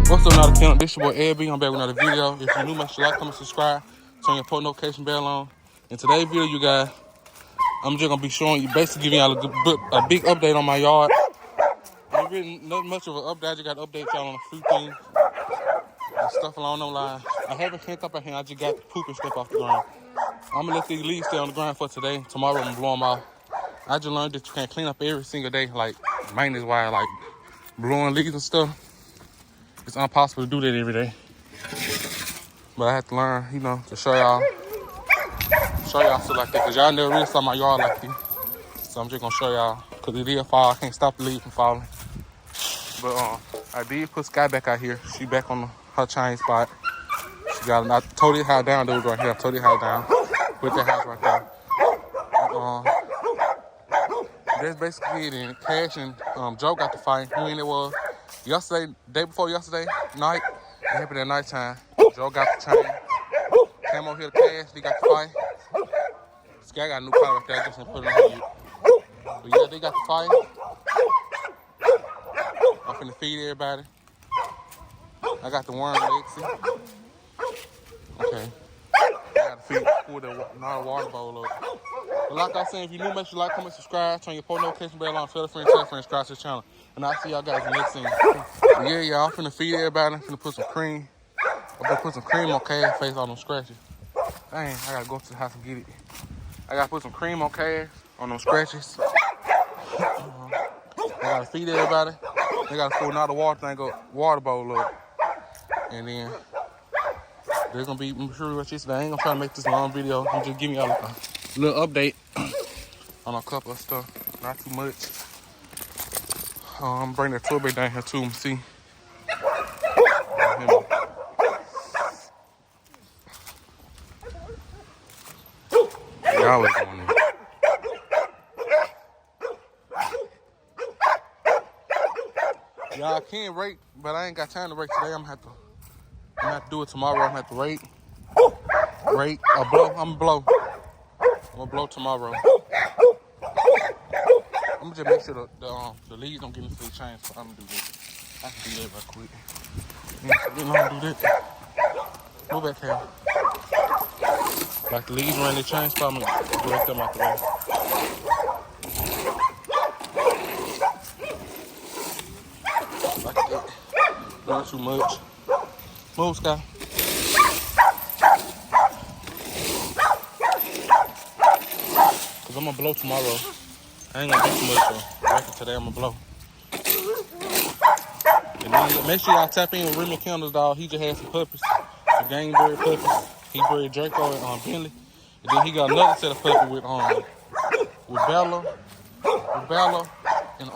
What's up, another account? This your boy Ed B. I'm back with another video. If you're new, make sure you like, comment, subscribe, turn your post notification bell on. In today's video, you guys, I'm just gonna be showing you, basically giving y'all a big update on my yard. Ain't really not much of an update. I just got to update y'all on a few things and stuff along those lines. I haven't cleaned up in here. I just got the poop and stuff off the ground. I'm gonna let these leaves stay on the ground for today. Tomorrow, I'm gonna blow them off. I just learned that you can't clean up every single day, like maintenance wise, like blowing leaves and stuff. It's impossible to do that every day. But I have to learn, you know, to show y'all stuff like that. Cause y'all never really saw my yard like this. So I'm just gonna show y'all. Cause it is fall. I can't stop the leaves from falling. But I did put Sky back out here. She back on her chain spot. She got, I told it how down those right here. I told it how down. Put that house right there. That's basically it. And Cash and Joe got the fight. Who ain't it was? Yesterday, day before yesterday night. It happened at nighttime. Joe got the chain. Came over here to Cash. They got the fight. Sky got a new car right there. I just didn't put it on here. But yeah, they got the fight. I'm finna feed everybody. I got the worm Lexi. Okay. I gotta feed another water bowl up. But like I said, if you're new, make sure you like, comment, subscribe, turn your post notification bell on, tell a friend, subscribe to the channel. And I'll see y'all guys in the next scene. But yeah, y'all, I'm finna feed everybody. I'm finna put some cream. I'm gonna put some cream on Cash face on them scratches. Dang, I gotta go to the house and get it. I gotta put some cream on Cash on them scratches. I gotta feed everybody. They gotta pull another water bowl up. And then there's gonna be sure what you said. I ain't gonna try to make this a long video. I'm just giving y'all a little update on a couple of stuff. Not too much. I'm bringing the tour bag down here too. See. Y'all always going in. Y'all, I can rake, but I ain't got time to rake today. I'm gonna have to do it tomorrow. I'm gonna have to rake or blow. I'm gonna blow tomorrow. I'm gonna just make sure the leaves don't get into the chain, so I'm gonna do that. I can do that real quick. You know how to do that. Move back here. Like the leaves around the chain spot, I'm gonna direct them out the way. Like that. Not too much. Move, Sky. Cause I'm gonna blow tomorrow. I ain't gonna do too much though. After today, I'm gonna blow. And then make sure y'all tap in with Remy Candles, dog. He just had some puppies, some game bird puppies. He bred Draco and Bentley. And then he got another set of puppies with Bella and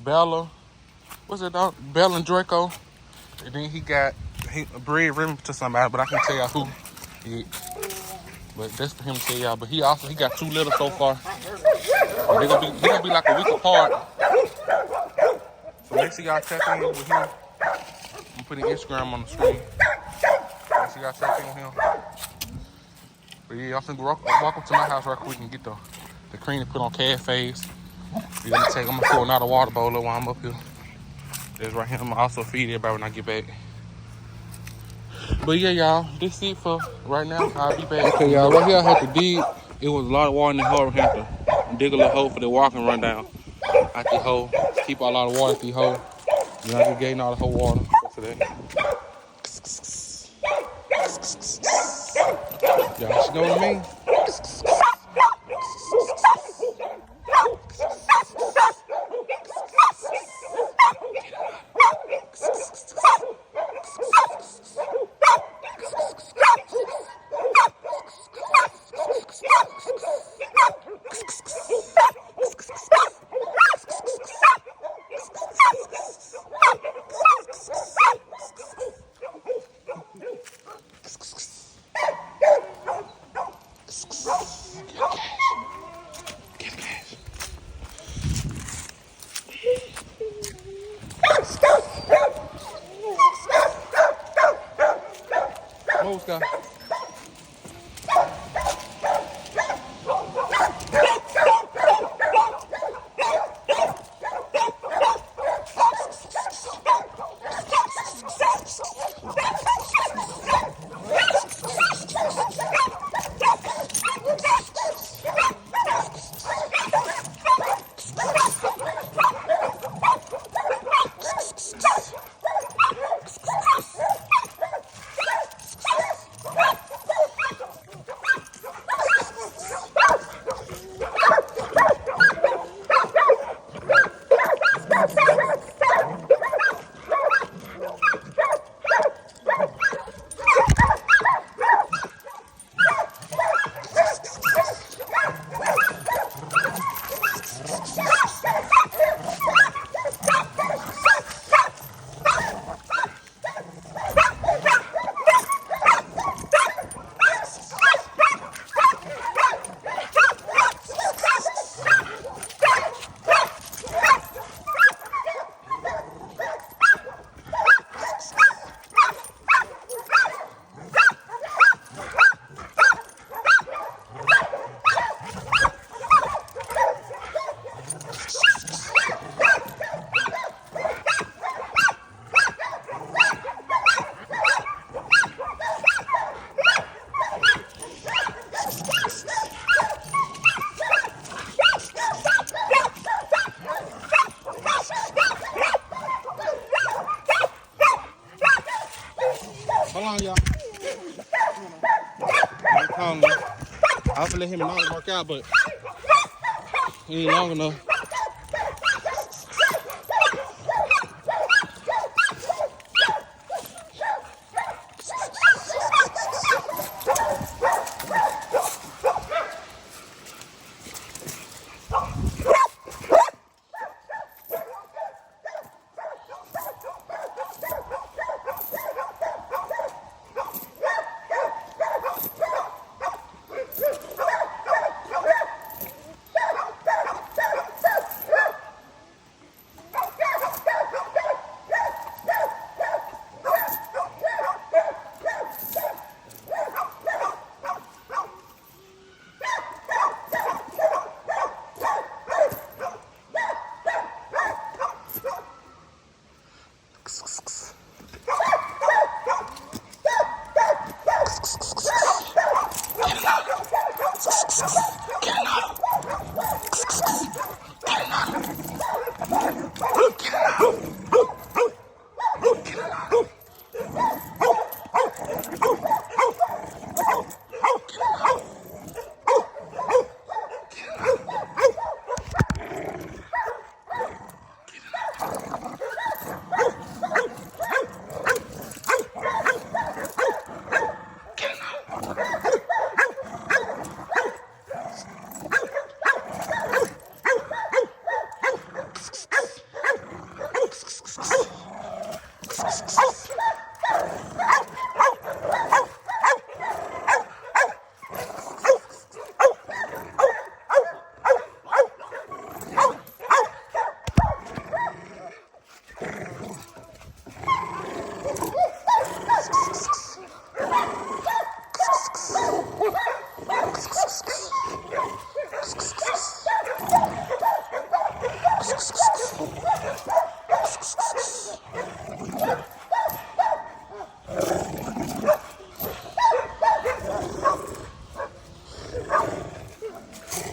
Bella. What's it, dog? Bella and Draco. And then he bred Remy to somebody, but I can't tell y'all who. Yeah. But that's for him to tell y'all. But he got 2 litters so far. They're gonna be like a week apart. So make sure y'all tap in with him. I'm putting Instagram on the screen. Make sure y'all tap in with him. But yeah, y'all can walk up to my house right quick and get the cream to put on Cash face. I'm gonna pour another water bowl up while I'm up here. That's right here. I'm gonna also feed everybody when I get back. But yeah, y'all, this is it for right now. I'll be back. Okay, y'all, right here I had to dig. It was a lot of water in the hole. I had to dig a little hole for the water and run down out the hole. Keep a lot of water at the hole. You know, I just gain all the whole water for that. Y'all know what I mean? Move, Sky. Hold on, y'all. I'm calling him. I was gonna let him know work out, but he ain't long enough.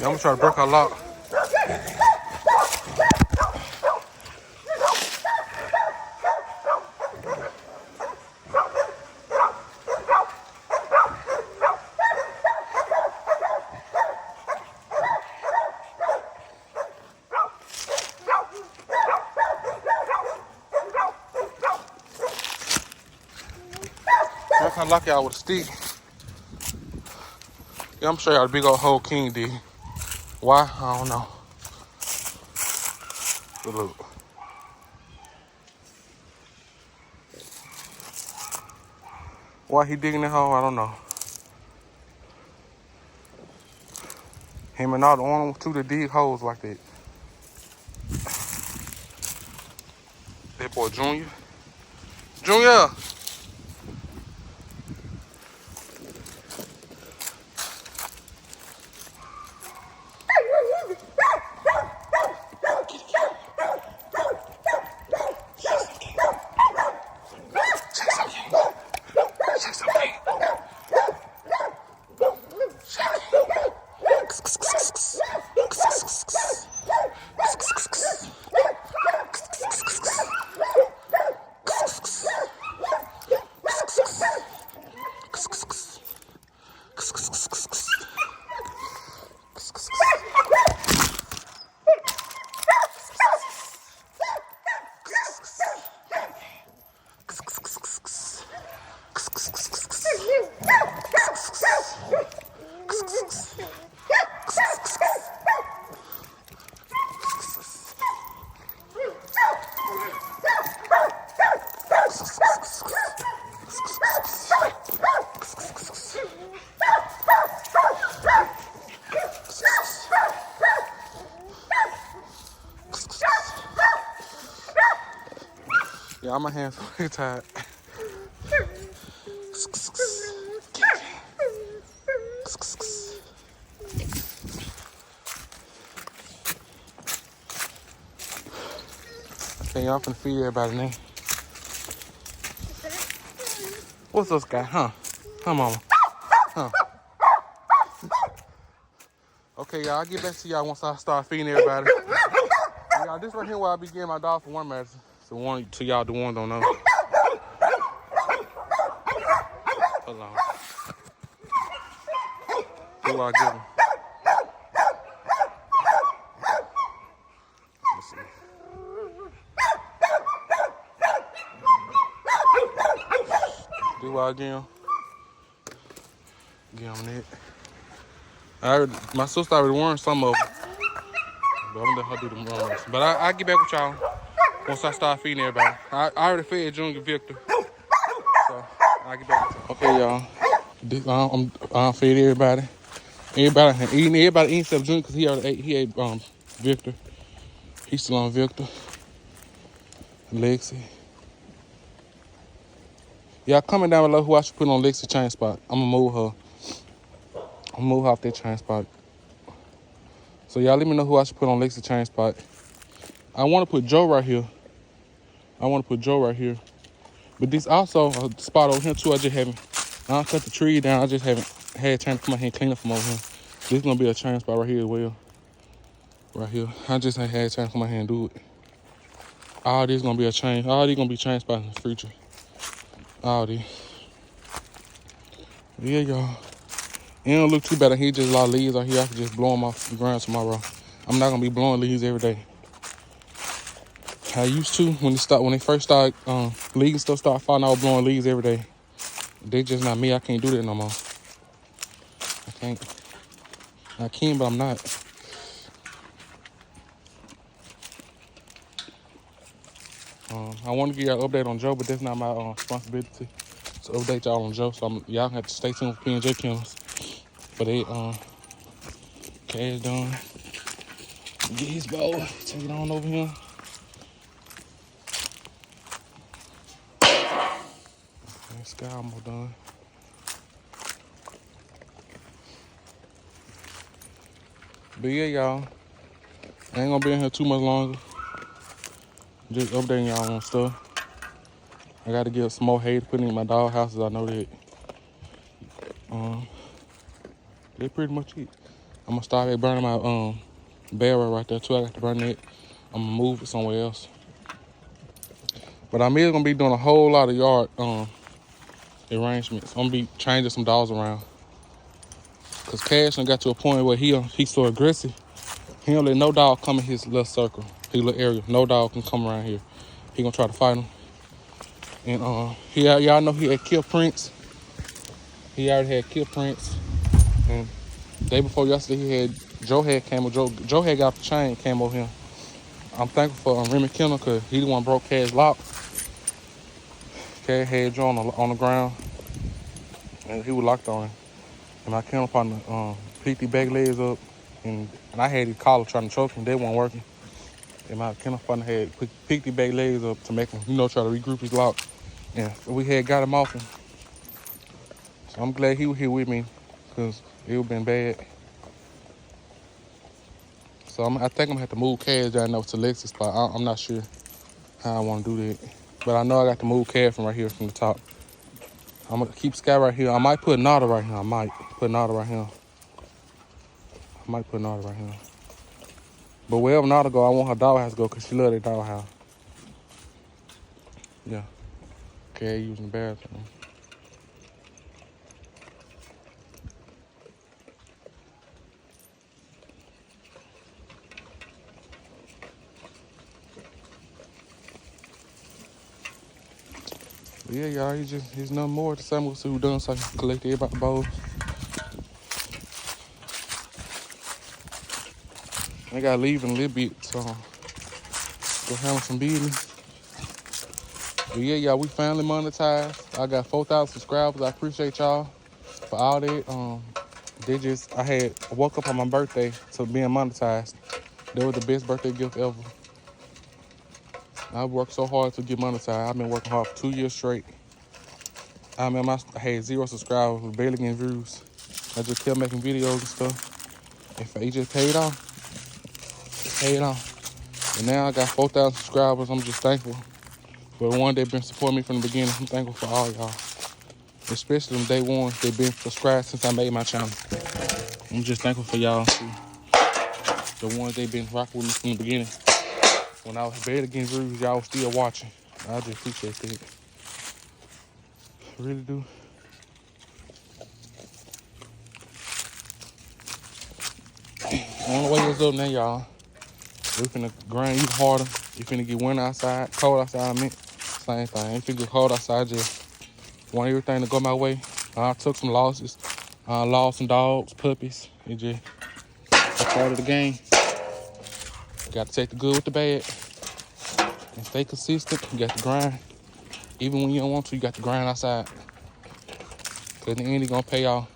Yeah, I'm gonna try to break her lock. I'm gonna lock y'all with a stick. Yeah, I'm sure y'all the big old hole King did. Why? I don't know. But look. Why he digging that hole? I don't know. Him and all the only two to dig holes like that. That boy Junior. Junior! Yeah, my hands are really tired. Okay, y'all finna feed everybody now. What's this guy, huh? Huh, mama? Huh? Okay, y'all, I'll get back to y'all once I start feeding everybody. Y'all, this right here where I be getting my dog for worm medicine. So one to y'all, the one don't know. See what I give him. Let's see. Do what I give him. Give him that. My sister already warned some of them. But I'm gonna let her do the runs. But I'll get back with y'all once I start feeding everybody. I already fed Junior Victor. So I'll get back with y'all. Okay, y'all. I'm feed everybody. Everybody eating except Junior because he already ate. He ate Victor. He's still on Victor. Lexi. Y'all comment down below who I should put on Lexi's chain spot. I'm gonna move her. I'm gonna move her off that chain spot. So y'all let me know who I should put on Lexi's chain spot. I want to put Joe right here. But this also a spot over here too. I cut the tree down. I just haven't had time to come out here and clean up from over here. This is gonna be a chain spot right here as well. Right here. I just ain't had time to come out here and do it. All these gonna be a chain. All these gonna be chain spots in the future. All these. Yeah, y'all. It don't look too bad. He just a lot of leaves out here. I can just blow them off the ground tomorrow. I'm not gonna be blowing leaves every day. I used to when they first started leaves stuff start falling. I was blowing leaves every day. They just not me. I can't do that no more. I can, but I'm not. I want to give y'all an update on Joe, but that's not my responsibility to update y'all on Joe. So y'all have to stay tuned for P&J Kennels for that Cash done. Get his bowl. Take it on over here. This guy almost done. But yeah, y'all. I ain't gonna be in here too much longer. Just updating y'all on stuff. I gotta get some more hay to put in my dog houses. I know that. That's pretty much it. I'm gonna start burning my barrel right there too. I got to burn it. I'm gonna move it somewhere else. But I'm either gonna be doing a whole lot of yard arrangements. I'm gonna be changing some dogs around. Cause Cash done got to a point where he's so aggressive. He don't let no dog come in his little circle, his little area. No dog can come around here. He gonna try to fight him. And y'all know he had killed Prince. He already had killed Prince. And day before yesterday, Joe had got off the chain, came over here. I'm thankful for Remy Kennel because he the one broke Cash's lock. Cash had Joe on the ground, and he was locked on him. And my kennel partner picked the back legs up, and I had his collar trying to choke him. They weren't working. And my kennel partner had picked the back legs up to make him, try to regroup his lock. And we had got him off him. So I'm glad he was here with me because it would have been bad. So I think I'm gonna have to move Cash down over to Lexi's spot. I'm not sure how I want to do that. But I know I got to move Cash from right here from the top. I'm gonna keep Sky right here. I might put Nada right here. But wherever Nada go, I want her doghouse to go because she love that doghouse. Yeah. Okay, using the bathroom. But yeah, y'all, he's nothing more to say. We'll see who done so I can collect everybody's bowls. I gotta leave in a little bit, so go handle some business. But yeah, y'all, we finally monetized. I got 4,000 subscribers. I appreciate y'all for all that. I woke up on my birthday to being monetized. That was the best birthday gift ever. I worked so hard to get monetized. I've been working hard for 2 years straight. I had 0 subscribers, was barely getting views. I just kept making videos and stuff. And it just paid off. And now I got 4,000 subscribers. I'm just thankful for the one that been supporting me from the beginning. I'm thankful for all y'all. Especially them day ones that been subscribed since I made my channel. I'm just thankful for y'all too. The ones that been rocking with me from the beginning. When I was barely getting views, y'all was still watching. I just appreciate that. I really do. On the way is up now, y'all. We finna grind even harder. You finna get winter outside, cold outside, I mean. Same thing. If it get cold outside, just want everything to go my way. I took some losses. Lost some dogs, puppies. It just a part of the game. Got to take the good with the bad. And stay consistent. You got to grind. Even when you don't want to, you got to grind outside. Because in the end, it's going to pay off.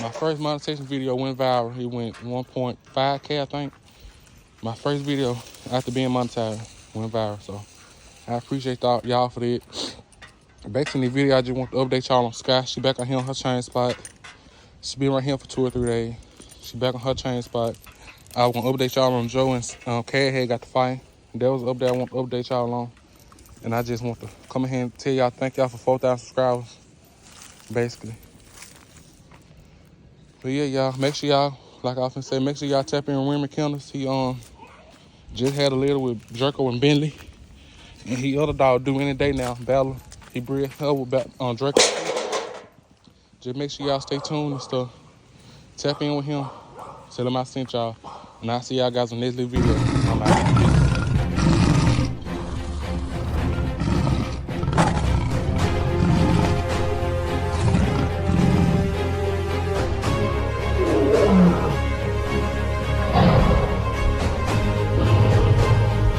My first monetization video went viral. It went 1.5K, I think. My first video after being monetized went viral. So I appreciate y'all for that. Basically, in the video, I just want to update y'all on Sky. She back on here on her chain spot. She been right here for 2 or 3 days. She back on her chain spot. I was going to update y'all on Joe and KASH had got the fight. That was an update I want to update y'all on. And I just want to come in here and tell y'all thank y'all for 4,000 subscribers, basically. But yeah, y'all, make sure y'all, like I often say, make sure y'all tap in with Remy Kendall. He just had a little with Jerko and Bentley. And he other dog due any day now, Bella. He bred her with Draco. Just make sure y'all stay tuned and stuff. Tap in with him. Tell him I sent y'all. And I'll see y'all guys in the next little video. I'm out.